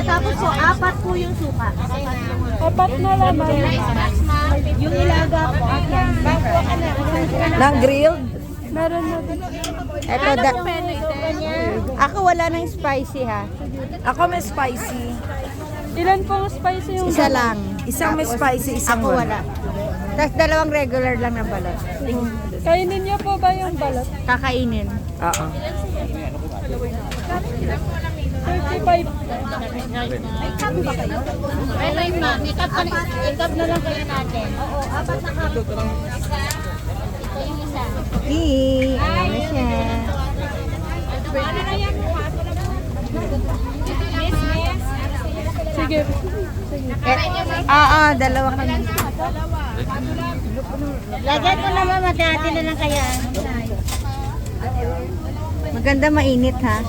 Tapos po, apat po yung suka. Apat na laman. Yung ilaga po. Nang grilled? Meron na din. Ito, ako wala ng spicy ha. Ako may spicy. Ilan pong spicy yung Isa lang. Isang may spicy, isang Ako wala. Tapos dalawang regular lang na balot. Kainin niyo po ba yung balot? Kakainin. Oo. 35. Okay, ma'am. Ikap na lang kayo natin. Oo, apat na cup. Ito yung isa. Ano na siya? Sige. Dalawa kami. Lagyan mo naman, matati na lang kaya. Maganda mainit ha.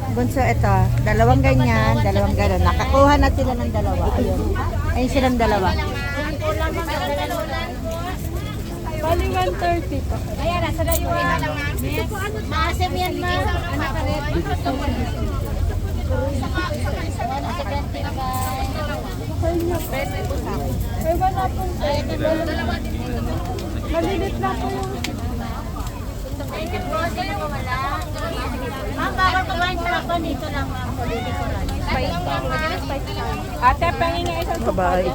Bunso, ito. Dalawang ganyan, dalawang gano'n. Nakakuha na sila ng dalawa. Ayun. Ayun silang dalawa. Bali 130 po. Ayan, nasa layuan na lang. Maasim yan, ma'am. Anak ka rin. Ay, wala pong malilit lang po yung Ma'am, bawal kumain sa ako. Dito lang, ma'am. Dito lang. ate, pengi nga isang Bye-bye.